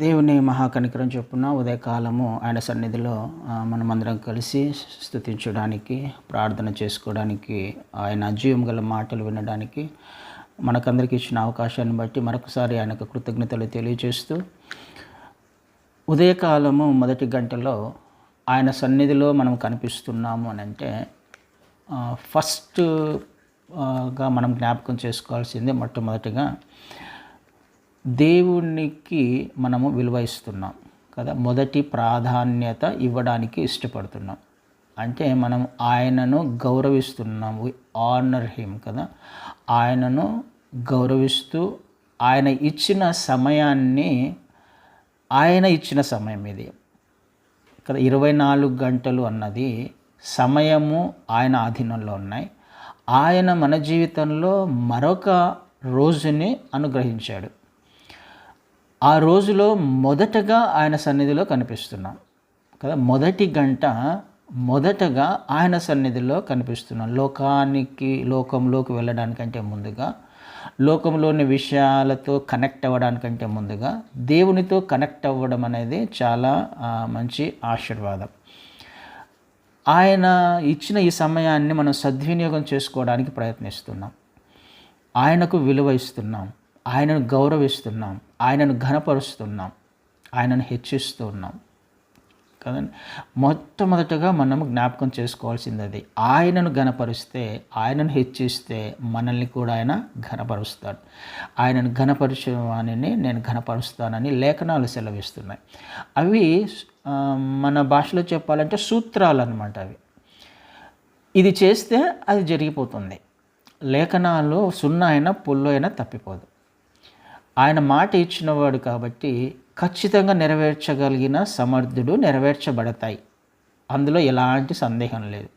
దేవుని మహాకనికరం చొప్పున ఉదయకాలము ఆయన సన్నిధిలో మనమందరం కలిసి స్తుతించడానికి, ప్రార్థన చేసుకోవడానికి, ఆయన జీవం గల మాటలు వినడానికి మనకందరికీ ఇచ్చిన అవకాశాన్ని బట్టి మరొకసారి ఆయనకు కృతజ్ఞతలు తెలియజేస్తూ, ఉదయకాలము మొదటి గంటలో ఆయన సన్నిధిలో మనం కనిపిస్తున్నాము అని అంటే ఫస్ట్గా మనం జ్ఞాపకం చేసుకోవాల్సింది మొట్టమొదటిగా దేవునికి మనము విలువ ఇస్తున్నాం కదా, మొదటి ప్రాధాన్యత ఇవ్వడానికి ఇష్టపడుతున్నాం. అంటే మనం ఆయనను గౌరవిస్తున్నాం, వి ఆనర్ హిమ్ కదా. ఆయనను గౌరవిస్తూ ఆయన ఇచ్చిన సమయాన్ని, ఆయన ఇచ్చిన సమయం ఇది కదా, 24 గంటలు అన్నది సమయము ఆయన ఆధీనంలో ఉన్నాయి. ఆయన మన జీవితంలో మరొక రోజుని అనుగ్రహించాడు. ఆ రోజులో మొదటగా ఆయన సన్నిధిలో కనిపిస్తున్నాం కదా. మొదటి గంట మొదటగా ఆయన సన్నిధిలో కనిపిస్తున్నాం. లోకంలోకి వెళ్ళడానికంటే ముందుగా, లోకంలోని విషయాలతో కనెక్ట్ అవ్వడానికంటే ముందుగా దేవునితో కనెక్ట్ అవ్వడం అనేది చాలా మంచి ఆశీర్వాదం. ఆయన ఇచ్చిన ఈ సమయాన్ని మనం సద్వినియోగం చేసుకోవడానికి ప్రయత్నిస్తున్నాం. ఆయనకు విలువ ఇస్తున్నాం, ఆయనను గౌరవిస్తున్నాం, ఆయనను ఘనపరుస్తున్నాం, ఆయనను హెచ్చిస్తున్నాం కదండి. మొట్టమొదటగా మనం జ్ఞాపకం చేసుకోవాల్సింది అది. ఆయనను ఘనపరిస్తే, ఆయనను హెచ్చిస్తే మనల్ని కూడా ఆయన ఘనపరుస్తాడు. ఆయనను ఘనపరిచే వాణిని నేను ఘనపరుస్తానని లేఖనాలు సెలవిస్తున్నాయి. అవి మన భాషలో చెప్పాలంటే సూత్రాలు అన్నమాట. అవి ఇది చేస్తే అది జరిగిపోతుంది. లేఖనాలు సున్నా అయినా పుల్లు అయినా తప్పిపోదు. ఆయన మాట ఇచ్చినవాడు కాబట్టి ఖచ్చితంగా నెరవేర్చగలిగిన సమర్థుడు, నెరవేర్చబడతాయి. అందులో ఎలాంటి సందేహం లేదు.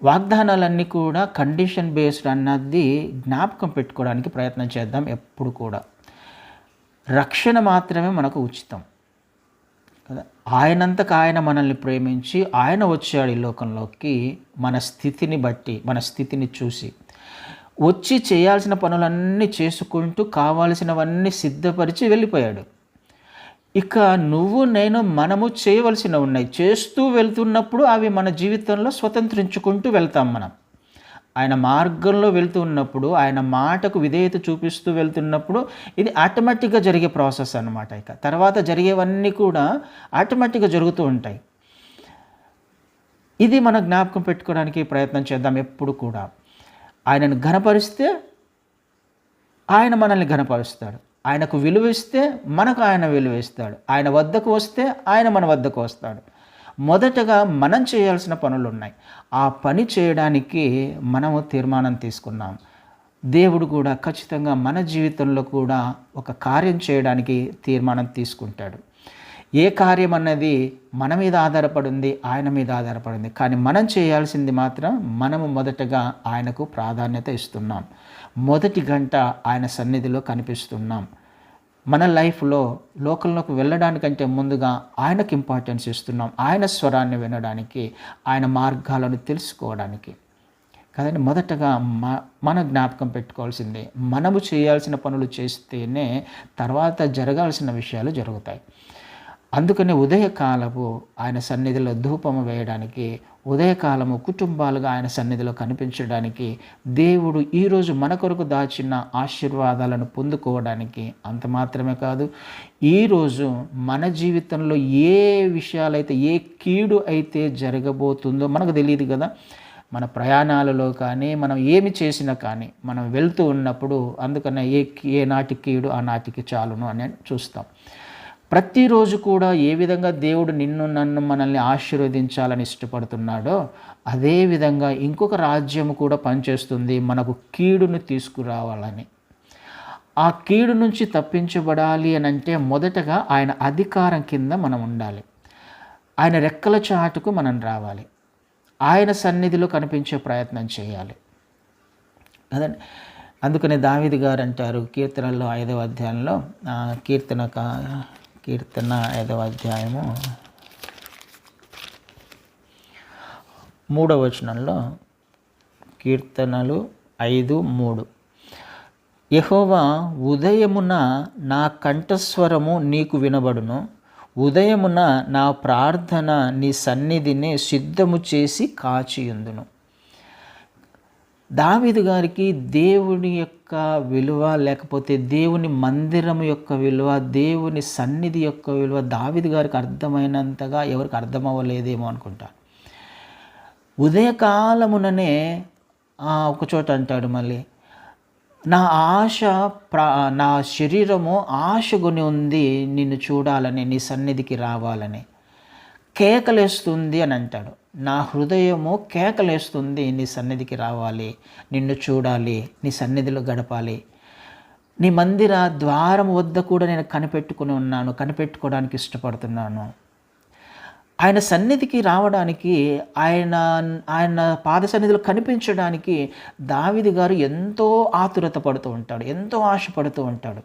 వాగ్దానాలన్నీ కూడా కండిషన్ బేస్డ్ అన్నది జ్ఞాపకం పెట్టుకోవడానికి ప్రయత్నం చేద్దాం. ఎప్పుడు కూడా రక్షణ మాత్రమే మనకు ఉచితం కదా. ఆయనంతకు ఆయన మనల్ని ప్రేమించి ఆయన వచ్చాడు ఈ లోకంలోకి మన స్థితిని బట్టి, మన స్థితిని చూసి వచ్చి చేయాల్సిన పనులన్నీ చేసుకుంటూ కావాల్సినవన్నీ సిద్ధపరిచి వెళ్ళిపోయాడు. ఇక నువ్వు నేను మనము చేయవలసినవి ఉన్నాయి. చేస్తూ వెళ్తున్నప్పుడు అవి మన జీవితంలో స్వతంత్రించుకుంటూ వెళ్తాం. మనం ఆయన మార్గంలో వెళ్తూ ఉన్నప్పుడు, ఆయన మాటకు విధేయత చూపిస్తూ వెళ్తున్నప్పుడు ఇది ఆటోమేటిక్గా జరిగే ప్రాసెస్ అన్నమాట. ఇక తర్వాత జరిగేవన్నీ కూడా ఆటోమేటిక్గా జరుగుతూ ఉంటాయి. ఇది మనం జ్ఞాపకం పెట్టుకోవడానికి ప్రయత్నం చేద్దాం. ఎప్పుడు కూడా ఆయనను ఘనపరిస్తే ఆయన మనల్ని ఘనపరుస్తాడు. ఆయనకు విలువ ఇస్తే మనకు ఆయన విలువ ఇస్తాడు. ఆయన వద్దకు వస్తే ఆయన మన వద్దకు వస్తాడు. మొదటగా మనం చేయాల్సిన పనులు ఉన్నాయి. ఆ పని చేయడానికి మనము తీర్మానం తీసుకున్నాం. దేవుడు కూడా ఖచ్చితంగా మన జీవితంలో కూడా ఒక కార్యం చేయడానికి తీర్మానం తీసుకుంటాడు. ఏ కార్యం అన్నది మన మీద ఆధారపడింది, ఆయన మీద ఆధారపడింది. కానీ మనం చేయాల్సింది మాత్రం మనము మొదటగా ఆయనకు ప్రాధాన్యత ఇస్తున్నాం. మొదటి గంట ఆయన సన్నిధిలో కనిపిస్తున్నాం. మన లైఫ్లో లోకంలోకి వెళ్ళడానికంటే ముందుగా ఆయనకు ఇంపార్టెన్స్ ఇస్తున్నాం. ఆయన స్వరాన్ని వినడానికి, ఆయన మార్గాలను తెలుసుకోవడానికి కదండి. మొదటగా మన జ్ఞాపకం పెట్టుకోవాల్సిందే, మనము చేయాల్సిన పనులు చేస్తేనే తర్వాత జరగాల్సిన విషయాలు జరుగుతాయి. అందుకని ఉదయకాలము ఆయన సన్నిధిలో ధూపము వేయడానికి, ఉదయకాలము కుటుంబాలుగా ఆయన సన్నిధిలో కనిపించడానికి, దేవుడు ఈరోజు మన కొరకు దాచిన ఆశీర్వాదాలను పొందుకోవడానికి, అంత మాత్రమే కాదు, ఈరోజు మన జీవితంలో ఏ విషయాలైతే, ఏ కీడు అయితే జరగబోతుందో మనకు తెలియదు కదా. మన ప్రయాణాలలో కానీ, మనం ఏమి చేసినా కానీ, మనం వెళ్తూ ఉన్నప్పుడు అందుకనే ఏ నాటి కీడు ఆ నాటికి చాలును అని చూస్తాం. ప్రతిరోజు కూడా ఏ విధంగా దేవుడు నిన్ను నన్ను మనల్ని ఆశీర్వదించాలని ఇష్టపడుతున్నాడో అదేవిధంగా ఇంకొక రాజ్యం కూడా పనిచేస్తుంది మనకు కీడును తీసుకురావాలని. ఆ కీడు నుంచి తప్పించబడాలి అని అంటే మొదటగా ఆయన అధికారం కింద మనం ఉండాలి. ఆయన రెక్కల చాటుకు మనం రావాలి. ఆయన సన్నిధిలో కనిపించే ప్రయత్నం చేయాలి అదండి. అందుకని దావీదు గారు అంటారు కీర్తనలో 5వ అధ్యాయంలో, కీర్తన 5వ అధ్యాయము 3వ వచనంలో, కీర్తనలు 5:3 యెహోవా ఉదయమున నా కంఠస్వరము నీకు వినబడును, ఉదయమున నా ప్రార్థన నీ సన్నిధిని సిద్ధము చేసి కాచియుందును. దావీదు గారికి దేవుని యొక్క విలువ, లేకపోతే దేవుని మందిరం యొక్క విలువ, దేవుని సన్నిధి యొక్క విలువ దావీదు గారికి అర్థమైనంతగా ఎవరికి అర్థమవ్వలేదేమో అనుకుంటా. ఉదయకాలముననే ఒకచోట అంటాడు మళ్ళీ, నా ఆశ నా శరీరము ఆశగొని ఉంది నిన్ను చూడాలని, నీ సన్నిధికి రావాలని, కేకలేస్తుంది అని అంటాడు. నా హృదయము కేకలేస్తుంది నీ సన్నిధికి రావాలి, నిన్ను చూడాలి, నీ సన్నిధిలో గడపాలి. నీ మందిర ద్వారం వద్ద కూడా నేను కనిపెట్టుకోవడానికి ఇష్టపడుతున్నాను. ఆయన సన్నిధికి రావడానికి, ఆయన పాద సన్నిధిలో కనిపించడానికి దావీదు గారు ఎంతో ఆతురత పడుతూ ఉంటాడు, ఎంతో ఆశపడుతూ ఉంటాడు.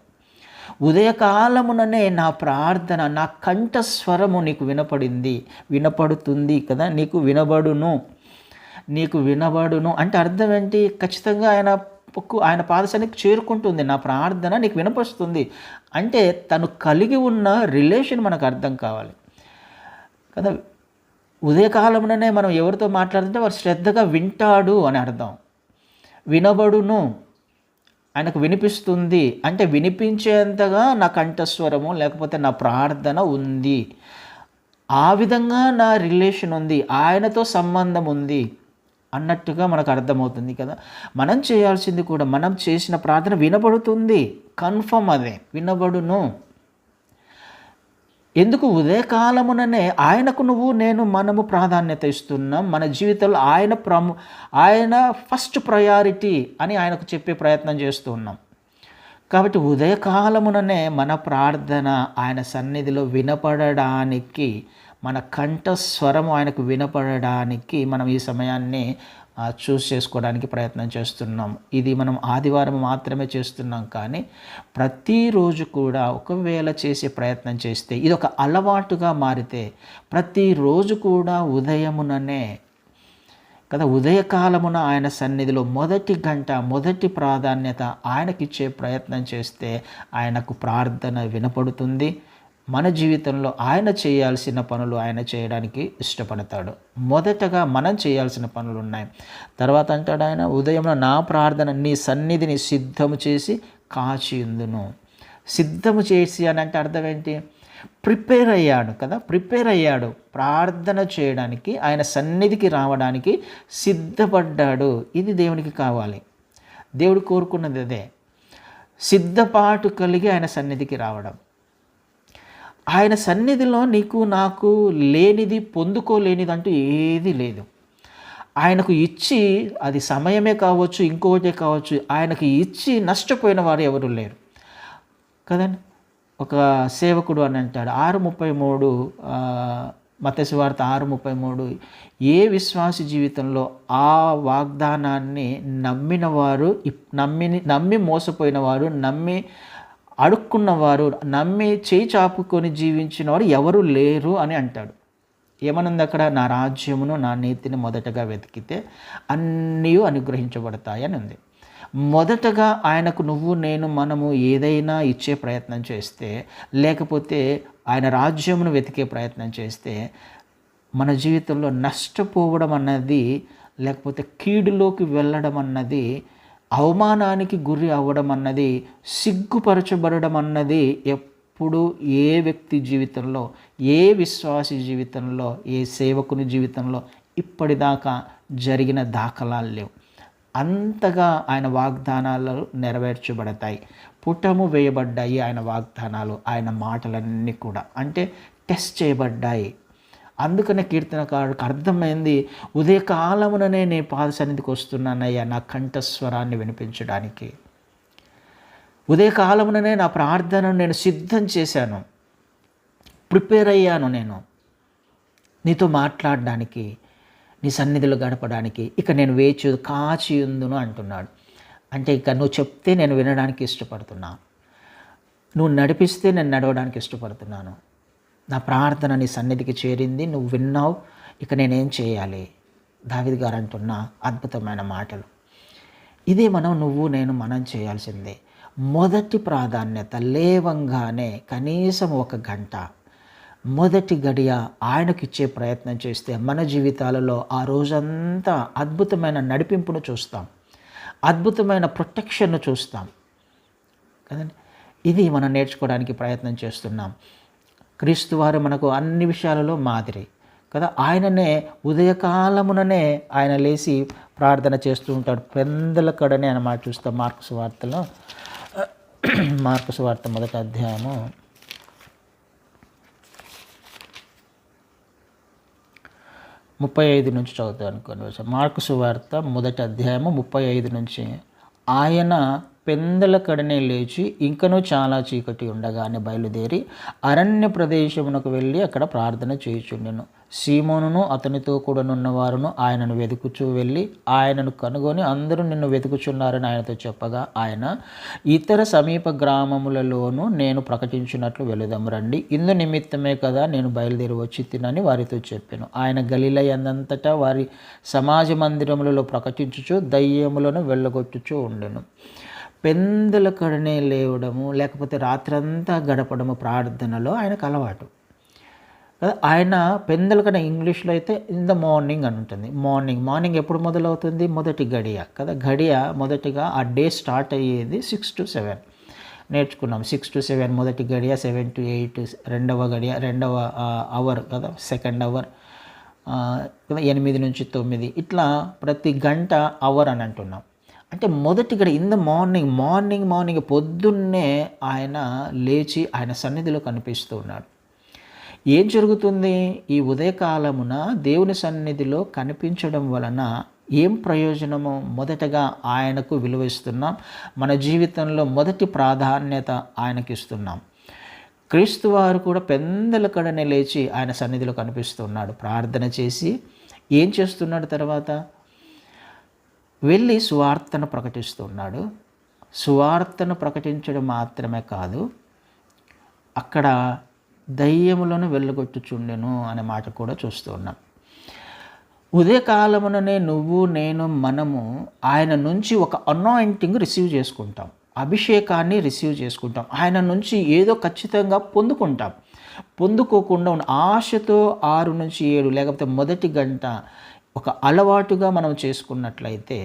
ఉదయకాలముననే నా ప్రార్థన, నా కంఠస్వరము నీకు వినపడుతుంది కదా, నీకు వినబడును అంటే అర్థం ఏంటి? ఖచ్చితంగా ఆయన పాద సన్నిధికి చేరుకుంటుంది నా ప్రార్థన, నీకు వినపరుస్తుంది అంటే తను కలిగి ఉన్న రిలేషన్ మనకు అర్థం కావాలి కదా. ఉదయకాలముననే మనం ఎవరితో మాట్లాడుతుంటే వారు శ్రద్ధగా వింటాడు అని అర్థం. వినబడును, ఆయనకు వినిపిస్తుంది అంటే వినిపించేంతగా నా కంఠస్వరము లేకపోతే నా ప్రార్థన ఉంది, ఆ విధంగా నా రిలేషన్ ఉంది, ఆయనతో సంబంధం ఉంది అన్నట్టుగా మనకు అర్థమవుతుంది కదా. మనం చేయాల్సింది కూడా, మనం చేసిన ప్రార్థన వినబడుతుంది, కన్ఫర్మ్, అదే వినబడును. ఎందుకు? ఉదయకాలముననే ఆయనకు మనము ప్రాధాన్యత ఇస్తున్నాం. మన జీవితంలో ఆయన ఫస్ట్ ప్రయారిటీ అని ఆయనకు చెప్పే ప్రయత్నం చేస్తూ ఉన్నాం. కాబట్టి ఉదయకాలముననే మన ప్రార్థన ఆయన సన్నిధిలో వినపడడానికి, మన కంఠస్వరం ఆయనకు వినపడడానికి మనం ఈ సమయాన్ని చూస్ చేసుకోవడానికి ప్రయత్నం చేస్తున్నాం. ఇది మనం ఆదివారం మాత్రమే చేస్తున్నాం, కానీ ప్రతిరోజు కూడా ఒకవేళ చేసే ప్రయత్నం చేస్తే, ఇది ఒక అలవాటుగా మారితే, ప్రతిరోజు కూడా ఉదయముననే కదా, ఉదయకాలమున ఆయన సన్నిధిలో మొదటి గంట, మొదటి ప్రాధాన్యత ఆయనకిచ్చే ప్రయత్నం చేస్తే ఆయనకు ప్రార్థన వినపడుతుంది. మన జీవితంలో ఆయన చేయాల్సిన పనులు ఆయన చేయడానికి ఇష్టపడతాడు. మొదటగా మనం చేయాల్సిన పనులు ఉన్నాయి. తర్వాత అంటాడు ఆయన, ఉదయం నా ప్రార్థన నీ సన్నిధిని సిద్ధము చేసి కాచియుందును. సిద్ధము చేసి అని అంటే అర్థం ఏంటి? ప్రిపేర్ అయ్యాడు కదా, ప్రిపేర్ అయ్యాడు ప్రార్థన చేయడానికి, ఆయన సన్నిధికి రావడానికి సిద్ధపడ్డాడు. ఇది దేవునికి కావాలి, దేవుడు కోరుకున్నది అదే, సిద్ధపాటు కలిగి ఆయన సన్నిధికి రావడం. ఆయన సన్నిధిలో నీకు నాకు లేనిది, పొందుకోలేనిది అంటూ ఏది లేదు. ఆయనకు ఇచ్చి, అది సమయమే కావచ్చు, ఇంకొకటే కావచ్చు, ఆయనకు ఇచ్చి నష్టపోయిన వారు ఎవరు లేరు కదండి. ఒక సేవకుడు అని అంటాడు 6:33, మత్తయి సువార్త 6:33, ఏ విశ్వాసి జీవితంలో ఆ వాగ్దానాన్ని నమ్మిన వారు, నమ్మి మోసపోయిన వారు, నమ్మి అడుక్కున్నవారు, నమ్మి చేయి చాపుకొని జీవించిన వారు ఎవరు లేరు అని అంటాడు. ఏమనుంది అక్కడ? నా రాజ్యమును నా నీతిని మొదటగా వెతికితే అన్నీ అనుగ్రహించబడతాయి అని ఉంది. మొదటగా ఆయనకు మనము ఏదైనా ఇచ్చే ప్రయత్నం చేస్తే, లేకపోతే ఆయన రాజ్యమును వెతికే ప్రయత్నం చేస్తే, మన జీవితంలో నష్టపోవడం అన్నది, లేకపోతే కీడులోకి వెళ్ళడం అన్నది, అవమానానికి గురి అవ్వడం అన్నది, సిగ్గుపరచబడడం అన్నది ఎప్పుడు ఏ వ్యక్తి జీవితంలో, ఏ విశ్వాసి జీవితంలో, ఏ సేవకుని జీవితంలో ఇప్పటిదాకా జరిగిన దాఖలాలు లేవు. అంతగా ఆయన వాగ్దానాలు నెరవేర్చబడతాయి, పుటము వేయబడ్డాయి ఆయన వాగ్దానాలు, ఆయన మాటలన్నీ కూడా అంటే టెస్ట్ చేయబడ్డాయి. అందుకనే కీర్తనకారుడికి అర్థమైంది, ఉదయకాలముననే నేను పాద సన్నిధికి వస్తున్నానయ్యా నా కంఠస్వరాన్ని వినిపించడానికి. ఉదయకాలముననే నా ప్రార్థనను నేను సిద్ధం చేశాను, ప్రిపేర్ అయ్యాను నేను నీతో మాట్లాడడానికి, నీ సన్నిధిలో గడపడానికి. ఇక నేను కాచియుందును అంటున్నాడు. అంటే ఇక నువ్వు చెప్తే నేను వినడానికి ఇష్టపడుతున్నాను, నువ్వు నడిపిస్తే నేను నడవడానికి ఇష్టపడుతున్నాను. నా ప్రార్థన నీ సన్నిధికి చేరింది, నువ్వు విన్నావు, ఇక నేనేం చేయాలి? దావీదు గారు అంటున్న అద్భుతమైన మాటలు. ఇదే మనం చేయాల్సిందే. మొదటి ప్రాధాన్యత లేవంగానే కనీసం 1 గంట మొదటి గడియ ఆయనకిచ్చే ప్రయత్నం చేస్తే మన జీవితాలలో ఆ రోజంతా అద్భుతమైన నడిపింపును చూస్తాం, అద్భుతమైన ప్రొటెక్షన్ను చూస్తాం కదండి. ఇది మనం నేర్చుకోవడానికి ప్రయత్నం చేస్తున్నాం. క్రీస్తు వారు మనకు అన్ని విషయాలలో మాదిరి కదా. ఆయననే ఉదయకాలముననే ఆయన లేచి ప్రార్థన చేస్తూ ఉంటాడు. పెందలకడనే అన్నమాట చూస్తాం మార్కు సువార్తలో. మార్కు సువార్త 1వ అధ్యాయము 35 నుంచి చదువుతాను అనుకోండి. మార్కు సువార్త 1వ అధ్యాయము 35 నుంచి. ఆయన పెందలకడనే లేచి ఇంకనూ చాలా చీకటి ఉండగానే బయలుదేరి అరణ్య ప్రదేశమునకు వెళ్ళి అక్కడ ప్రార్థన చేయుచుండెను. సీమోనును అతనితో కూడా నున్నవారును ఆయనను వెతుకుచూ వెళ్ళి ఆయనను కనుగొని అందరూ నిన్ను వెతుకుచున్నారని ఆయనతో చెప్పగా ఆయన, ఇతర సమీప గ్రామములలోనూ నేను ప్రకటించినట్లు వెళుదాము రండి, ఇందు నిమిత్తమే కదా నేను బయలుదేరి వచ్చి తినని వారితో చెప్పాను. ఆయన గలిలయ అందంతటా వారి సమాజ మందిరములలో ప్రకటించుచు దయ్యములను వెళ్ళగొట్టుచూ ఉండెను. పెందలకడనే లేవడము లేకపోతే రాత్రంతా గడపడము ప్రార్థనలో ఆయనకు అలవాటు. ఆయన పెందలకడ ఇంగ్లీష్లో అయితే ఇన్ ద మార్నింగ్ అని ఉంటుంది. మార్నింగ్ ఎప్పుడు మొదలవుతుంది? మొదటి గడియ కదా. గడియ మొదటిగా ఆ డే స్టార్ట్ అయ్యేది 6 to 7 నేర్చుకున్నాం. 6 to 7 మొదటి గడియ, 7 to 8 రెండవ గడియ, రెండవ అవర్ కదా, సెకండ్ అవర్, 8 నుంచి 9 ఇట్లా ప్రతి గంట అవర్ అని అంటున్నాం. అంటే మొదటి గడియ ఇన్ ద మార్నింగ్ పొద్దున్నే ఆయన లేచి ఆయన సన్నిధిలో కనిపిస్తూ ఉన్నాడు. ఏం జరుగుతుంది? ఈ ఉదయకాలమున దేవుని సన్నిధిలో కనిపించడం వలన ఏం ప్రయోజనము? మొదటగా ఆయనకు విలువ ఇస్తున్నాం. మన జీవితంలో మొదటి ప్రాధాన్యత ఆయనకి ఇస్తున్నాం. క్రీస్తు వారు కూడా పెందలకడనే లేచి ఆయన సన్నిధిలో కనిపిస్తున్నాడు. ప్రార్థన చేసి ఏం చేస్తున్నాడు? తర్వాత వెళ్ళి సువార్తను ప్రకటిస్తున్నాడు. సువార్తను ప్రకటించడం మాత్రమే కాదు, అక్కడ దయ్యములను వెళ్ళగొట్టుచుండెను అనే మాట కూడా చూస్తూ ఉన్నాం. ఉదయకాలముననే నువ్వు నేను మనము ఆయన నుంచి ఒక అనాయింటింగ్ రిసీవ్ చేసుకుంటాం, అభిషేకాన్ని రిసీవ్ చేసుకుంటాం. ఆయన నుంచి ఏదో ఖచ్చితంగా పొందుకుంటాం. పొందుకోకుండా ఉన్న ఆశతో 6 నుంచి 7 లేకపోతే మొదటి గంట ఒక అలవాటుగా మనం చేసుకున్నట్లయితే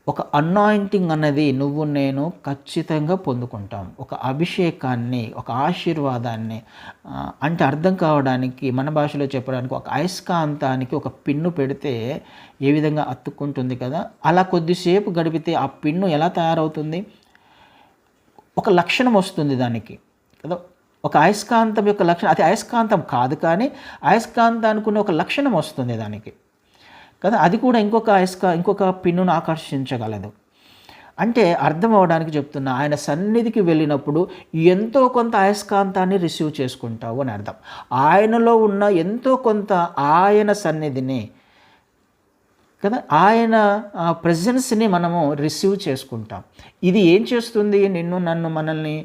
ఒక అనాయింటింగ్ అన్నది నువ్వు నేను ఖచ్చితంగా పొందుకుంటాం. ఒక అభిషేకాన్ని, ఒక ఆశీర్వాదాన్ని, అంటే అర్థం కావడానికి మన భాషలో చెప్పడానికి ఒక అయస్కాంతానికి ఒక పిన్ను పెడితే ఏ విధంగా అతుక్కుంటుంది కదా, అలా కొద్దిసేపు గడిపితే ఆ పిన్ను ఎలా తయారవుతుంది? ఒక లక్షణం వస్తుంది దానికి కదా. ఒక అయస్కాంతం యొక్క లక్షణం, అది అయస్కాంతం కాదు కానీ అయస్కాంతానికి ఉన్న ఒక లక్షణం వస్తుంది దానికి కదా. అది కూడా ఇంకొక పిన్నును ఆకర్షించగలదు. అంటే అర్థం అవ్వడానికి చెప్తున్నా, ఆయన సన్నిధికి వెళ్ళినప్పుడు ఎంతో కొంత అయస్కాంతాన్ని రిసీవ్ చేసుకుంటావు అని అర్థం. ఆయనలో ఉన్న ఎంతో కొంత ఆయన సన్నిధిని కదా, ఆయన ప్రెజెన్స్ని మనము రిసీవ్ చేసుకుంటాం. ఇది ఏం చేస్తుంది? నిన్ను నన్ను మనల్ని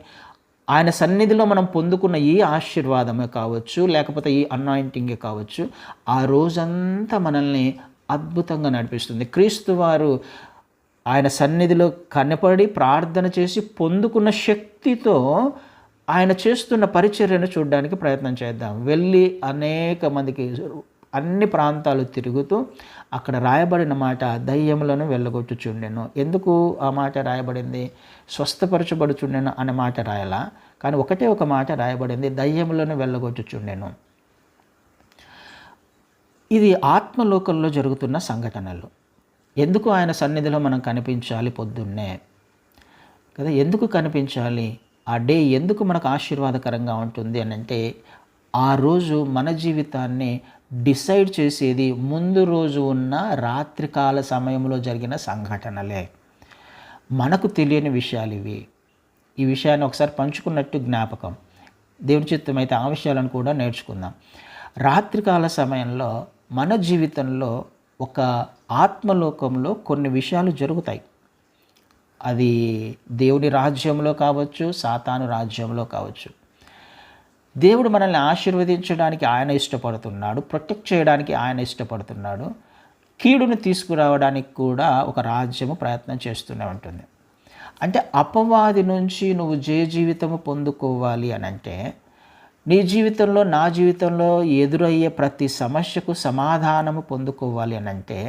ఆయన సన్నిధిలో మనం పొందుకున్న ఈ ఆశీర్వాదమే కావచ్చు, లేకపోతే ఈ అనాయింటింగే కావచ్చు, ఆ రోజంతా మనల్ని అద్భుతంగా నడిపిస్తుంది. క్రీస్తు వారు ఆయన సన్నిధిలో కనపడి ప్రార్థన చేసి పొందుకున్న శక్తితో ఆయన చేస్తున్న పరిచర్యను చూడడానికి ప్రయత్నం చేద్దాం. వెళ్ళి అనేక మందికి అన్ని ప్రాంతాలు తిరుగుతూ అక్కడ రాయబడిన మాట దయ్యములను వెళ్ళగొట్టుచుండెను. ఎందుకు ఆ మాట రాయబడింది? స్వస్థపరచబడుచుండెను అనే మాట రాయాలా, కానీ ఒకటే ఒక మాట రాయబడింది, దయ్యములను వెళ్ళగొట్టుచుండెను. ఇది ఆత్మలోకంలో జరుగుతున్న సంఘటనలు. ఎందుకు ఆయన సన్నిధిలో మనం కనిపించాలి పొద్దున్నే కదా? ఎందుకు కనిపించాలి? ఆ డే ఎందుకు మనకు ఆశీర్వాదకరంగా ఉంటుంది అని అంటే, ఆ రోజు మన జీవితాన్ని డిసైడ్ చేసేది ముందు రోజు ఉన్న రాత్రికాల సమయంలో జరిగిన సంఘటనలే. మనకు తెలియని విషయాలు ఇవి. ఈ విషయాన్ని ఒకసారి పంచుకున్నట్టు జ్ఞాపకం. దేవుని చిత్తమైతే ఆ విషయాలను కూడా నేర్చుకుందాం. రాత్రికాల సమయంలో మన జీవితంలో ఒక ఆత్మలోకంలో కొన్ని విషయాలు జరుగుతాయి. అది దేవుని రాజ్యంలో కావచ్చు, సాతాను రాజ్యంలో కావచ్చు. దేవుడు మనల్ని ఆశీర్వదించడానికి ఆయన ఇష్టపడుతున్నాడు, ప్రొటెక్ట్ చేయడానికి ఆయన ఇష్టపడుతున్నాడు. కీడును తీసుకురావడానికి కూడా ఒక రాజ్యము ప్రయత్నం చేస్తూనే ఉంటుంది. అంటే అపవాది నుంచి నువ్వు జయ జీవితము పొందుకోవాలి అని అంటే, నీ జీవితంలో నా జీవితంలో ఎదురయ్యే ప్రతి సమస్యకు సమాధానము పొందుకోవాలి అని అంటే,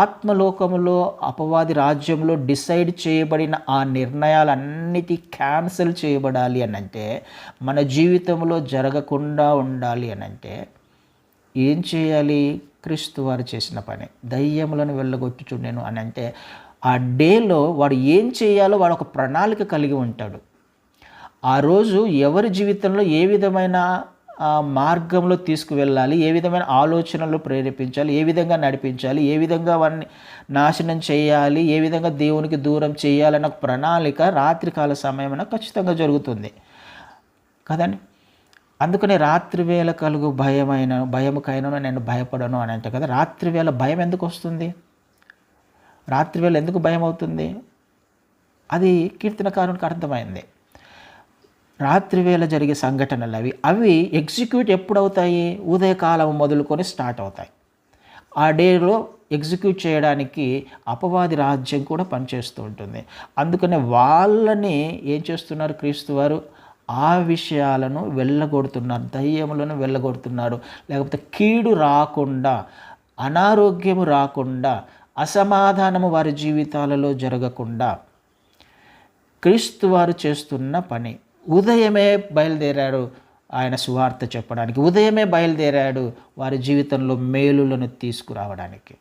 ఆత్మలోకములో అపవాది రాజ్యంలో డిసైడ్ చేయబడిన ఆ నిర్ణయాలన్నిటి క్యాన్సిల్ చేయబడాలి అని అంటే, మన జీవితంలో జరగకుండా ఉండాలి అని అంటే ఏం చేయాలి? క్రీస్తు వారు చేసిన పని. దయ్యములను వెళ్ళగొట్టుచుండెను అని అంటే, ఆ డేలో వాడు ఏం చేయాలో వాడు ఒక ప్రణాళిక కలిగి ఉంటాడు. ఆ రోజు ఎవరి జీవితంలో ఏ విధమైన మార్గంలో తీసుకువెళ్ళాలి, ఏ విధమైన ఆలోచనలు ప్రేరేపించాలి, ఏ విధంగా నడిపించాలి, ఏ విధంగా వారిని నాశనం చేయాలి, ఏ విధంగా దేవునికి దూరం చేయాలన్న ప్రణాళిక రాత్రికాల సమయమున ఖచ్చితంగా జరుగుతుంది కదండి. అందుకనే రాత్రివేళ కలుగు భయముకైనను నేను భయపడను అని అంటే కదా. రాత్రివేళ భయం ఎందుకు వస్తుంది? రాత్రివేళ ఎందుకు భయం అవుతుంది? అది కీర్తనకారునికి అర్థమైంది. రాత్రివేళ జరిగే సంఘటనలు అవి ఎగ్జిక్యూట్ ఎప్పుడవుతాయి? ఉదయకాలం మొదలుకొని స్టార్ట్ అవుతాయి. ఆ డేలో ఎగ్జిక్యూట్ చేయడానికి అపవాది రాజ్యం కూడా పనిచేస్తూ ఉంటుంది. అందుకనే వాళ్ళని ఏం చేస్తున్నారు? క్రీస్తు వారు ఆ విషయాలను వెళ్ళగొడుతున్నారు, దయ్యములను వెళ్ళగొడుతున్నారు. లేకపోతే కీడు రాకుండా, అనారోగ్యము రాకుండా, అసమాధానము వారి జీవితాలలో జరగకుండా క్రీస్తు వారు చేస్తున్న పని. ఉదయమే బయలుదేరాడు ఆయన సువార్త చెప్పడానికి, ఉదయమే బయలుదేరాడు వారి జీవితంలో మేలులను తీసుకురావడానికి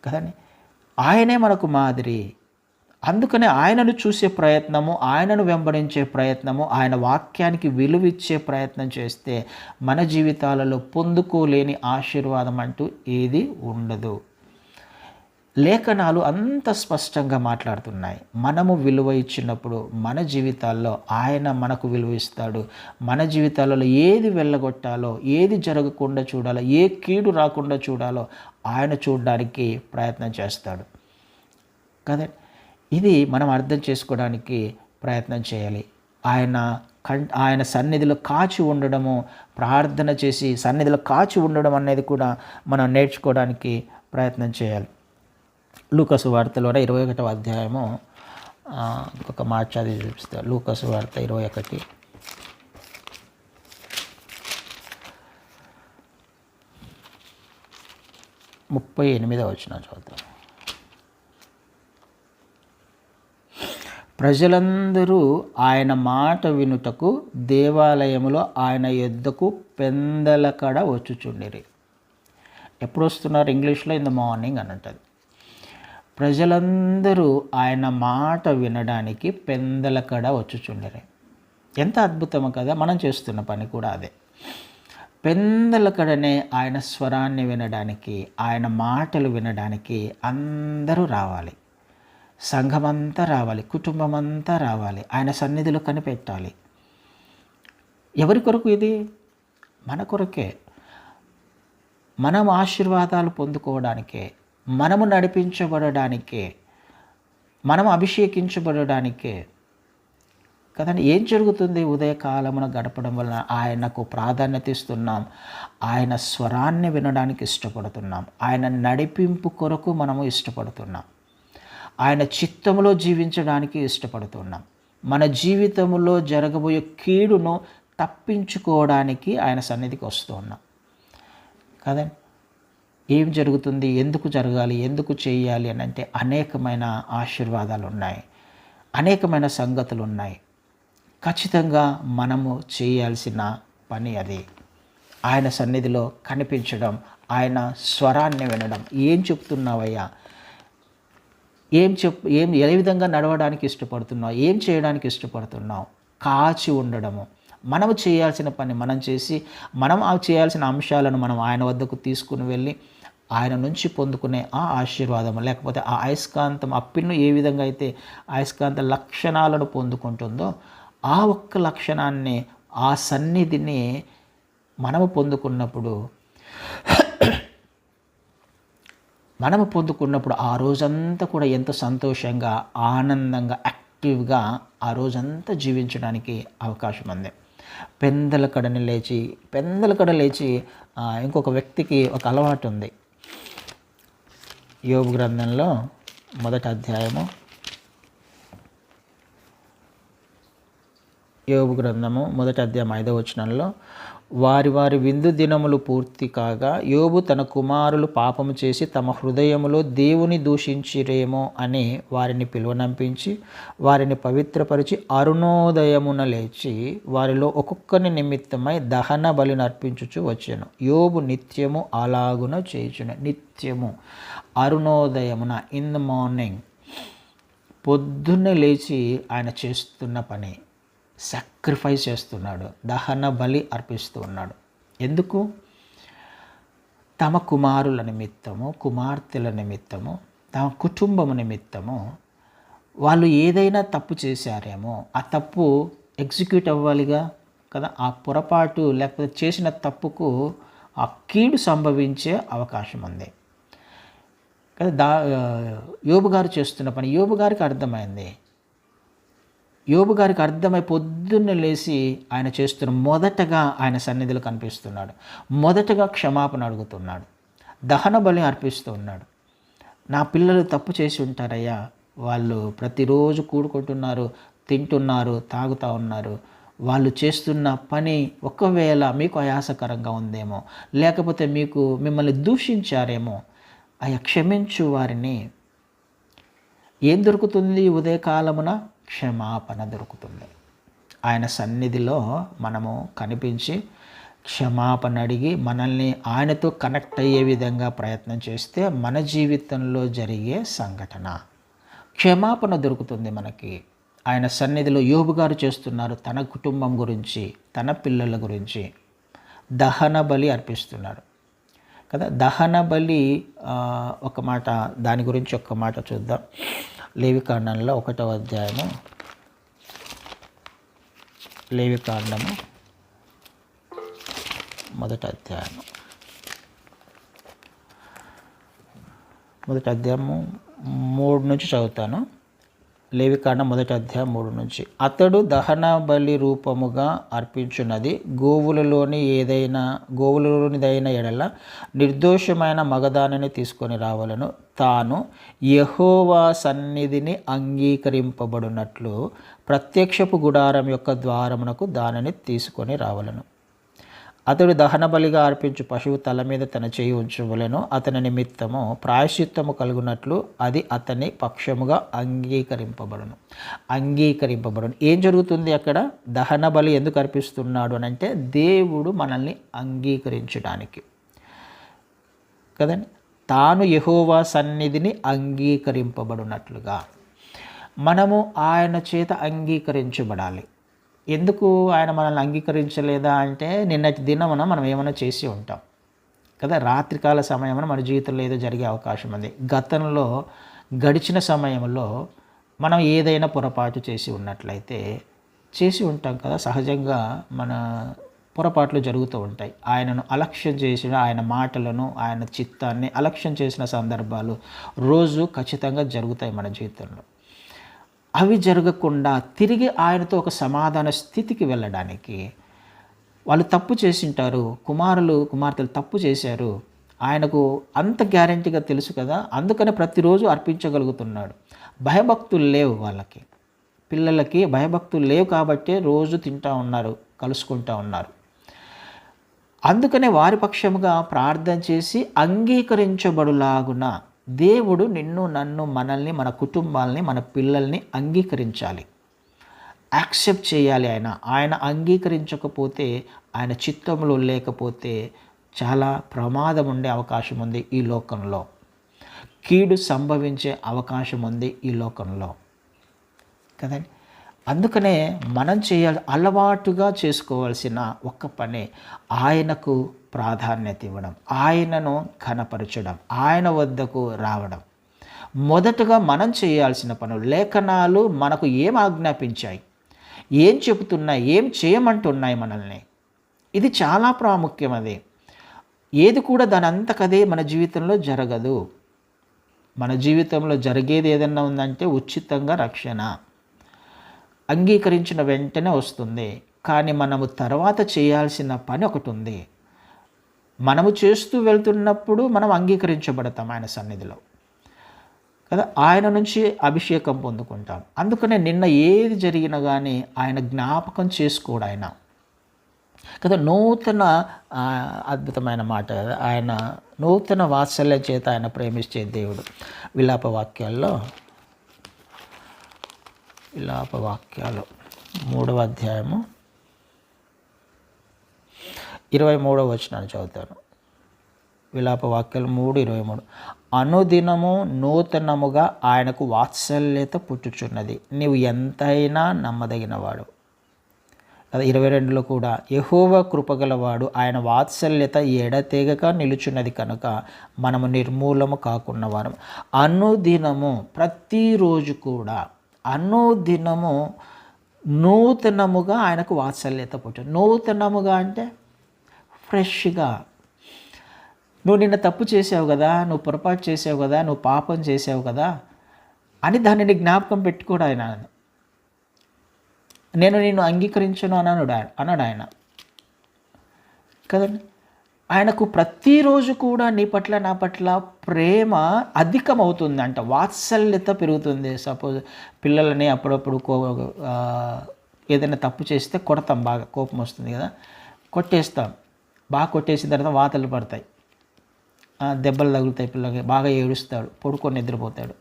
కదండి. ఆయనే మనకు మాదిరి. అందుకనే ఆయనను చూసే ప్రయత్నము, ఆయనను వెంబడించే ప్రయత్నము, ఆయన వాక్యానికి విలువిచ్చే ప్రయత్నం చేస్తే మన జీవితాలలో పొందుకోలేని ఆశీర్వాదం అంటూ ఏది ఉండదు. లేఖనాలు అంత స్పష్టంగా మాట్లాడుతున్నాయి. మనము విలువ ఇచ్చినప్పుడు మన జీవితాల్లో ఆయన మనకు విలువ ఇస్తాడు. మన జీవితాలలో ఏది వెళ్ళగొట్టాలో, ఏది జరగకుండా చూడాలో, ఏ కీడు రాకుండా చూడాలో ఆయన చూడడానికి ప్రయత్నం చేస్తాడు కదండి. ఇది మనం అర్థం చేసుకోవడానికి ప్రయత్నం చేయాలి. ఆయన సన్నిధిలో కాచి ఉండడము, ప్రార్థన చేసి సన్నిధిలో కాచి ఉండడం అనేది కూడా మనం నేర్చుకోవడానికి ప్రయత్నం చేయాలి. లూకా సువార్తలోనే 21వ అధ్యాయము ఒక మాట చదివి చూపిస్తారు. లూకా సువార్త 21 38వ వచనం చదువుతాం. ప్రజలందరూ ఆయన మాట వినుటకు దేవాలయములో ఆయన యొద్దకు పెందలకడ వచ్చుచుండిరి. ఎప్పుడు వస్తున్నారు? ఇంగ్లీష్లో ఇన్ ద మార్నింగ్ అని అంటది. ప్రజలందరూ ఆయన మాట వినడానికి పెందలకడ వచ్చుచుండిరి. ఎంత అద్భుతమో కదా. మనం చేస్తున్న పని కూడా అదే. పెందలకడనే ఆయన స్వరాన్ని వినడానికి, ఆయన మాటలు వినడానికి అందరూ రావాలి. సంఘమంతా రావాలి, కుటుంబం అంతా రావాలి, ఆయన సన్నిధిలో కనిపెట్టాలి. ఎవరి కొరకు ఇది? మన కొరకే. మనం ఆశీర్వాదాలు పొందుకోవడానికే, మనము నడిపించబడడానికే, మనం అభిషేకించబడడానికే కదండి. ఏం జరుగుతుంది? ఉదయకాలమున గడపడం వలన ఆయనకు ప్రాధాన్యత ఇస్తున్నాం, ఆయన స్వరాన్ని వినడానికి ఇష్టపడుతున్నాం, ఆయన నడిపింపు కొరకు మనము ఇష్టపడుతున్నాం, ఆయన చిత్తములో జీవించడానికి ఇష్టపడుతున్నాం, మన జీవితంలో జరగబోయే కీడును తప్పించుకోవడానికి ఆయన సన్నిధికి వస్తూ ఉన్నాం కదండి. ఏం జరుగుతుంది? ఎందుకు జరగాలి? ఎందుకు చేయాలి అని అంటే అనేకమైన ఆశీర్వాదాలు ఉన్నాయి, అనేకమైన సంగతులు ఉన్నాయి. ఖచ్చితంగా మనము చేయాల్సిన పని అది. ఆయన సన్నిధిలో కనిపించడం, ఆయన స్వరాన్ని వినడం. ఏం చెప్తున్నావయ్యా? ఏ విధంగా నడవడానికి ఇష్టపడుతున్నావు? ఏం చేయడానికి ఇష్టపడుతున్నావు? కాచి ఉండడము. మనము చేయాల్సిన పని మనం చేసి, మనం చేయాల్సిన అంశాలను మనం ఆయన వద్దకు తీసుకుని వెళ్ళి ఆయన నుంచి పొందుకునే ఆ ఆశీర్వాదము, లేకపోతే ఆ అయస్కాంతం, ఆ పిన్ను ఏ విధంగా అయితే అయస్కాంత లక్షణాలను పొందుకుంటుందో ఆ ఒక్క లక్షణాన్ని, ఆ సన్నిధిని మనము పొందుకున్నప్పుడు ఆ రోజంతా కూడా ఎంతో సంతోషంగా, ఆనందంగా, యాక్టివ్గా ఆ రోజంతా జీవించడానికి అవకాశం ఉంది. పెందలకడ లేచి ఇంకొక వ్యక్తికి ఒక అలవాటు ఉంది. యోబు గ్రంథంలో 1వ అధ్యాయము యోబు గ్రంథము 1:5 వారి వారి విందు దినములు పూర్తి కాగా యోబు తన కుమారులు పాపము చేసి తమ హృదయములో దేవుని దూషించిరేమో అని వారిని పిలువనంపించి వారిని పవిత్రపరిచి అరుణోదయమున లేచి వారిలో ఒక్కొక్కని నిమిత్తమై దహన బలిని అర్పించుచు వచ్చాను. యోబు నిత్యము అలాగున చేయుచును. నిత్యము అరుణోదయమున, ఇన్ ద మార్నింగ్, పొద్దున్నే లేచి ఆయన చేస్తున్న పని సాక్రిఫైస్ చేస్తున్నాడు, దహన బలి అర్పిస్తూ ఉన్నాడు. ఎందుకు? తమ కుమారుల నిమిత్తము, కుమార్తెల నిమిత్తము, తమ కుటుంబము నిమిత్తము. వాళ్ళు ఏదైనా తప్పు చేశారేమో ఆ తప్పు ఎగ్జిక్యూట్ అవ్వాలిగా కదా. ఆ పొరపాటు లేకపోతే చేసిన తప్పుకు ఆ కీడు సంభవించే అవకాశం ఉంది కదా. యోబు గారు చేస్తున్న పని యోబు గారికి అర్థమైంది. యోబు గారికి అర్థమై పొద్దున్నే లేచి ఆయన చేస్తున్న మొదటగా ఆయన సన్నిధిలో కనిపిస్తున్నాడు. మొదటగా క్షమాపణ అడుగుతున్నాడు, దహన బలి అర్పిస్తూ ఉన్నాడు. నా పిల్లలు తప్పు చేసి ఉంటారయ్యా, వాళ్ళు ప్రతిరోజు కూడుకుంటున్నారు, తింటున్నారు, తాగుతూ ఉన్నారు. వాళ్ళు చేస్తున్న పని ఒకవేళ మీకు ఆయాసకరంగా ఉందేమో, లేకపోతే మిమ్మల్ని దూషించారేమో, అయ్యా క్షమించు వారిని. ఏం దొరుకుతుంది ఉదయకాలమున? క్షమాపణ దొరుకుతుంది. ఆయన సన్నిధిలో మనము కనిపించి క్షమాపణ అడిగి మనల్ని ఆయనతో కనెక్ట్ అయ్యే విధంగా ప్రయత్నం చేస్తే మన జీవితంలో జరిగే సంఘటన క్షమాపణ దొరుకుతుంది మనకి. ఆయన సన్నిధిలో యోబు గారు చేస్తున్నారు, తన కుటుంబం గురించి, తన పిల్లల గురించి దహన బలి అర్పిస్తున్నారు కదా. దహన బలి ఒక మాట, దాని గురించి ఒక్క మాట చూద్దాం. లేవికాండంలో 1వ అధ్యాయము, లేవికాండము 1వ అధ్యాయము 3 నుంచి చదువుతాను. లేవికాండం 1వ అధ్యాయం 3 నుంచి. అతడు దహన బలి రూపముగా అర్పించున్నది గోవులలోనిదైన ఎడల నిర్దోషమైన మగదానిని తీసుకొని రావాలను. తాను యెహోవా సన్నిధిని అంగీకరింపబడినట్లు ప్రత్యక్షపు గుడారం యొక్క ద్వారమునకు దానిని తీసుకొని రావాలను. అతడు దహన బలిగా అర్పించు పశువు తల మీద తన చేయి ఉంచవలెను. అతని నిమిత్తము ప్రాయశ్చిత్తము కలుగునట్లు అది అతని పక్షముగా అంగీకరింపబడును. ఏం జరుగుతుంది అక్కడ? దహన బలి ఎందుకు అర్పిస్తున్నాడు అని అంటే దేవుడు మనల్ని అంగీకరించడానికి కదండి. తాను యెహోవా సన్నిధిని అంగీకరింపబడినట్లుగా మనము ఆయన చేత అంగీకరించబడాలి. ఎందుకు ఆయన మనల్ని అంగీకరించలేదా అంటే, నిన్నటి దినమున మనం ఏమైనా చేసి ఉంటాం కదా. రాత్రికాల సమయమున మన జీవితంలో ఏదో జరిగే అవకాశం ఉంది. గతంలో గడిచిన సమయంలో మనం ఏదైనా పొరపాటు చేసి ఉన్నట్లయితే చేసి ఉంటాం కదా. సహజంగా మన పొరపాట్లు జరుగుతూ ఉంటాయి. ఆయనను అలక్ష్యం చేసిన, ఆయన మాటలను, ఆయన చిత్తాన్ని అలక్ష్యం చేసిన సందర్భాలు రోజు ఖచ్చితంగా జరుగుతాయి మన జీవితంలో. అవి జరగకుండా తిరిగి ఆయనతో ఒక సమాధాన స్థితికి వెళ్ళడానికి, వాళ్ళు తప్పు చేసింటారు, కుమార్తెలు తప్పు చేశారు, ఆయనకు అంత గ్యారంటీగా తెలుసు కదా, అందుకనే ప్రతిరోజు అర్పించగలుగుతున్నాడు. భయభక్తులు లేవు వాళ్ళకి, పిల్లలకి భయభక్తులు లేవు కాబట్టి రోజు తింటూ ఉన్నారు, కలుసుకుంటూ ఉన్నారు. అందుకనే వారి పక్షముగా ప్రార్థన చేసి అంగీకరించబడులాగున దేవుడు నిన్ను, నన్ను, మనల్ని, మన కుటుంబాలని, మన పిల్లల్ని అంగీకరించాలి, యాక్సెప్ట్ చేయాలి. ఆయన అంగీకరించకపోతే, ఆయన చిత్తంలో లేకపోతే చాలా ప్రమాదం ఉండే అవకాశం ఉంది ఈ లోకంలో. కీడు సంభవించే అవకాశం ఉంది ఈ లోకంలో కదండి. అందుకనే మనం అలవాటుగా చేసుకోవాల్సిన ఒక్క పని ఆయనకు ప్రాధాన్యత ఇవ్వడం, ఆయనను ఘనపరచడం, ఆయన వద్దకు రావడం. మొదటగా మనం చేయాల్సిన పనులు, లేఖనాలు మనకు ఏం ఆజ్ఞాపించాయి, ఏం చెబుతున్నాయి, ఏం చేయమంటున్నాయి మనల్ని, ఇది చాలా ప్రాముఖ్యం. అది ఏది కూడా దాని అంతకదే మన జీవితంలో జరగదు. మన జీవితంలో జరిగేది ఏదన్నా ఉందంటే ఉచితంగా రక్షణ అంగీకరించిన వెంటనే వస్తుంది. కానీ మనము తర్వాత చేయాల్సిన పని ఒకటి ఉంది. మనము చేస్తూ వెళ్తున్నప్పుడు మనం అంగీకరించబడతాం ఆయన సన్నిధిలో. కదా, ఆయన నుంచి అభిషేకం పొందుకుంటాం. అందుకనే నిన్న ఏది జరిగినా కానీ ఆయన జ్ఞాపకం చేసుకోడు ఆయన కదా. నూతన అద్భుతమైన మాట కదా, ఆయన నూతన వాత్సల్యం చేత ఆయన ప్రేమించే దేవుడు. విలాపవాక్యాలు 3వ అధ్యాయము 23వ వచనాన్ని చదువుతాను. విలాపవాక్యాలు 3:23. అనుదినము నూతనముగా ఆయనకు వాత్సల్యత పుట్టుచున్నది, నీవు ఎంతైనా నమ్మదగినవాడు. అది 22లో కూడా, యెహోవా కృపగలవాడు, ఆయన వాత్సల్యత ఎడతెగక నిలుచున్నది కనుక మనము నిర్మూలము కాకున్న వారం. అనుదినము, ప్రతిరోజు కూడా అనుదినము నూతనముగా ఆయనకు వాత్సల్యత పుట్టు. నూతనముగా అంటే ఫ్రెష్గా. నువ్వు నిన్న తప్పు చేసావు కదా, నువ్వు పొరపాటు చేసావు కదా, నువ్వు పాపం చేసావు కదా అని దానిని జ్ఞాపకం పెట్టుకోడు ఆయన. నేను నిన్ను అంగీకరించను అన్నాడు ఆయన కదండి. ఆయనకు ప్రతిరోజు కూడా నీ పట్ల నా పట్ల ప్రేమ అధికమవుతుంది అంట, వాత్సల్యత పెరుగుతుంది. సపోజ్ పిల్లలని అప్పుడప్పుడు ఏదైనా తప్పు చేస్తే కొడతాం, బాగా కోపం వస్తుంది కదా, కొట్టేస్తాం. బాగా కొట్టేసిన తర్వాత వాతలు పడతాయి, దెబ్బలు తగులుతాయి, పిల్లలకి బాగా ఏడుస్తాడు, పడుకొని నిద్రపోతాడు.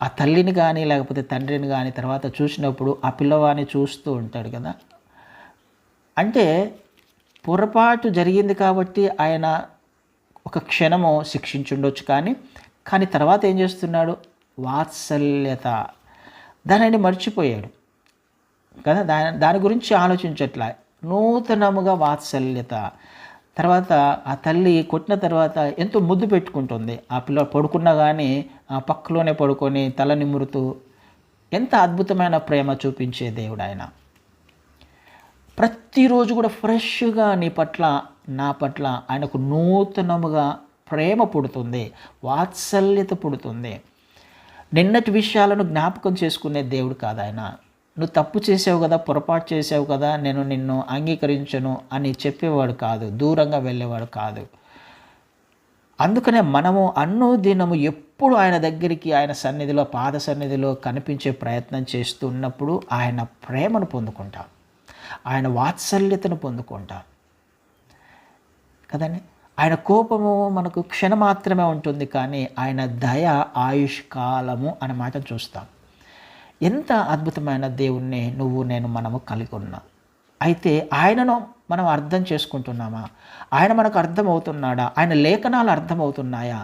ఆ తల్లిని కానీ లేకపోతే తండ్రిని కానీ తర్వాత చూసినప్పుడు ఆ పిల్లవాడిని చూస్తూ ఉంటాడు కదా. అంటే పొరపాటు జరిగింది కాబట్టి ఆయన ఒక క్షణము శిక్షించుండొచ్చు, కానీ తర్వాత ఏం చేస్తున్నాడు, వాత్సల్యత దానిని మర్చిపోయాడు కదా, దాని గురించి ఆలోచించట్లా. నూతనముగా వాత్సల్యత. తర్వాత ఆ తల్లి కొట్టిన తర్వాత ఎంతో ముద్దు పెట్టుకుంటుంది. ఆ పిల్ల పడుకున్నా కానీ ఆ పక్కలోనే పడుకొని తల నిమురుతూ ఎంత అద్భుతమైన ప్రేమ చూపించే దేవుడు ఆయన. ప్రతిరోజు కూడా ఫ్రెష్గా నీ పట్ల నా పట్ల ఆయనకు నూతనముగా ప్రేమ పుడుతుంది, వాత్సల్యత పుడుతుంది. నిన్నటి విషయాలను జ్ఞాపకం చేసుకునే దేవుడు కాదు ఆయన. నువ్వు తప్పు చేసావు కదా, పొరపాటు చేసావు కదా, నేను నిన్ను అంగీకరించను అని చెప్పేవాడు కాదు, దూరంగా వెళ్ళేవాడు కాదు. అందుకనే మనము అనుదినము ఎప్పుడు ఆయన దగ్గరికి, ఆయన సన్నిధిలో, పాద సన్నిధిలో కనిపించే ప్రయత్నం చేస్తున్నప్పుడు ఆయన ప్రేమను పొందుకుంటాం, ఆయన వాత్సల్యతను పొందుకుంటాం కదండి. ఆయన కోపము మనకు క్షణం మాత్రమే ఉంటుంది, కానీ ఆయన దయ ఆయుష్కాలము అనే మాట చూస్తాం. ఎంత అద్భుతమైన దేవుణ్ణి నువ్వు నేను మనము కలిగి ఉన్నాం. అయితే ఆయనను మనం అర్థం చేసుకుంటున్నామా? ఆయన మనకు అర్థమవుతున్నాడా? ఆయన లేఖనాలు అర్థమవుతున్నాయా?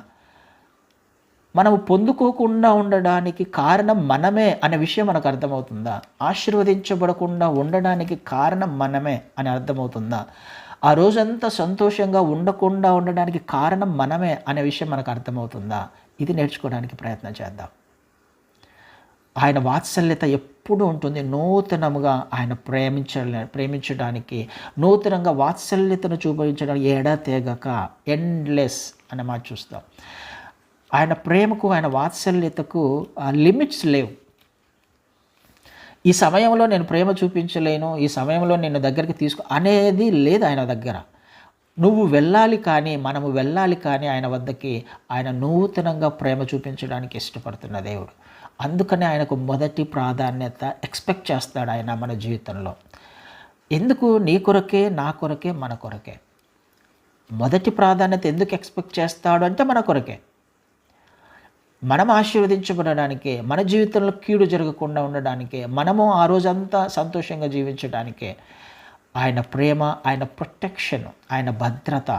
మనము పొందుకోకుండా ఉండడానికి కారణం మనమే అనే విషయం మనకు అర్థమవుతుందా? ఆశీర్వదించబడకుండా ఉండడానికి కారణం మనమే అని అర్థమవుతుందా? ఆ రోజంతా సంతోషంగా ఉండకుండా ఉండడానికి కారణం మనమే అనే విషయం మనకు అర్థమవుతుందా? ఇది నేర్చుకోవడానికి ప్రయత్నం చేద్దాం. ఆయన వాత్సల్యత ఎప్పుడు ఉంటుంది. నూతనముగా ఆయన ప్రేమించడానికి, నూతనంగా వాత్సల్యతను చూపించడానికి ఎడతెగక, ఎండ్లెస్ అనే మాట చూస్తాం. ఆయన ప్రేమకు, ఆయన వాత్సల్యతకు లిమిట్స్ లేవు. ఈ సమయంలో నేను ప్రేమ చూపించలేను, ఈ సమయంలో నేను దగ్గరికి అనేది లేదు ఆయన దగ్గర. నువ్వు వెళ్ళాలి కానీ, మనము వెళ్ళాలి కానీ ఆయన వద్దకి. ఆయన నూతనంగా ప్రేమ చూపించడానికి ఇష్టపడుతున్న దేవుడు. అందుకనే ఆయనకు మొదటి ప్రాధాన్యత ఎక్స్పెక్ట్ చేస్తాడు ఆయన మన జీవితంలో. ఎందుకు? నీ కొరకే, నా కొరకే, మన కొరకే. మొదటి ప్రాధాన్యత ఎందుకు ఎక్స్పెక్ట్ చేస్తాడు అంటే మన కొరకే. మనం ఆశీర్వదించబడడానికే, మన జీవితంలో కీడు జరగకుండా ఉండడానికే, మనము ఆ రోజంతా సంతోషంగా జీవించడానికే. ఆయన ప్రేమ, ఆయన ప్రొటెక్షన్, ఆయన భద్రత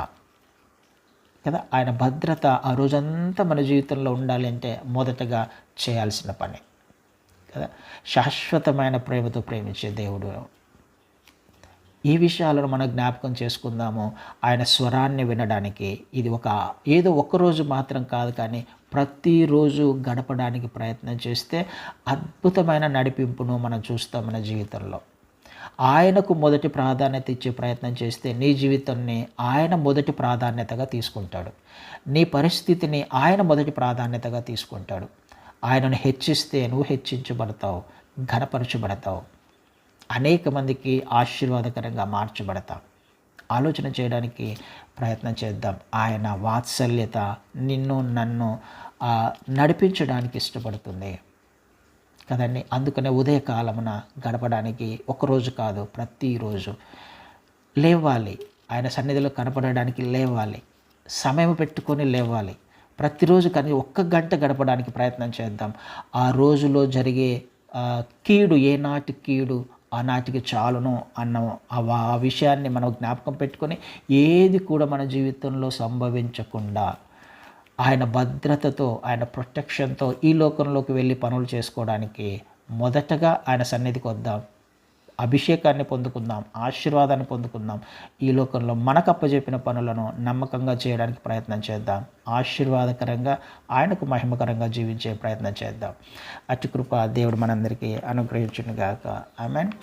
కదా. ఆయన భద్రత ఆ రోజంతా మన జీవితంలో ఉండాలి అంటే మొదటగా చేయాల్సిన పని కదా. శాశ్వతమైన ప్రేమతో ప్రేమించే దేవుడు. ఈ విషయాలను మనం జ్ఞాపకం చేసుకుందాము. ఆయన స్వరాన్ని వినడానికి ఇది ఏదో ఒక్కరోజు మాత్రం కాదు, కానీ ప్రతిరోజు గడపడానికి ప్రయత్నం చేస్తే అద్భుతమైన నడిపింపును మనం చూస్తాం మన జీవితంలో. ఆయనకు మొదటి ప్రాధాన్యత ఇచ్చే ప్రయత్నం చేస్తే నీ జీవితాన్ని ఆయన మొదటి ప్రాధాన్యతగా తీసుకుంటాడు. నీ పరిస్థితిని ఆయన మొదటి ప్రాధాన్యతగా తీసుకుంటాడు. ఆయనను హెచ్చిస్తే నువ్వు హెచ్చించబడతావు, ఘనపరచబడతావు, అనేక మందికి ఆశీర్వాదకరంగా మార్చబడతావు. ఆలోచన చేయడానికి ప్రయత్నం చేద్దాం. ఆయన వాత్సల్యత నిన్ను నన్ను నడిపించడానికి ఇష్టపడుతుంది కదండి. అందుకనే ఉదయకాలమున గడపడానికి ఒకరోజు కాదు, ప్రతిరోజు లేవాలి. ఆయన సన్నిధిలో కనపడడానికి లేవాలి, సమయం పెట్టుకొని లేవాలి. ప్రతిరోజు కానీ 1 గంట గడపడానికి ప్రయత్నం చేద్దాం. ఆ రోజులో జరిగే కీడు, ఏనాటి కీడు ఆనాటికి చాలును అన్న ఆ విషయాన్ని మనం జ్ఞాపకం పెట్టుకొని ఏది కూడా మన జీవితంలో సంభవించకుండా ఆయన భద్రతతో, ఆయన ప్రొటెక్షన్తో ఈ లోకంలోకి వెళ్ళి పనులు చేసుకోవడానికి మొదటగా ఆయన సన్నిధికి వద్దాం. అభిషేకాన్ని పొందుకుందాం, ఆశీర్వాదాన్ని పొందుకుందాం. ఈ లోకంలో మనకు అప్పజెప్పిన పనులను నమ్మకంగా చేయడానికి ప్రయత్నం చేద్దాం. ఆశీర్వాదకరంగా, ఆయనకు మహిమకరంగా జీవించే ప్రయత్నం చేద్దాం. అట్టి కృప దేవుడు మనందరికీ అనుగ్రహించును గాక. ఆమేన్.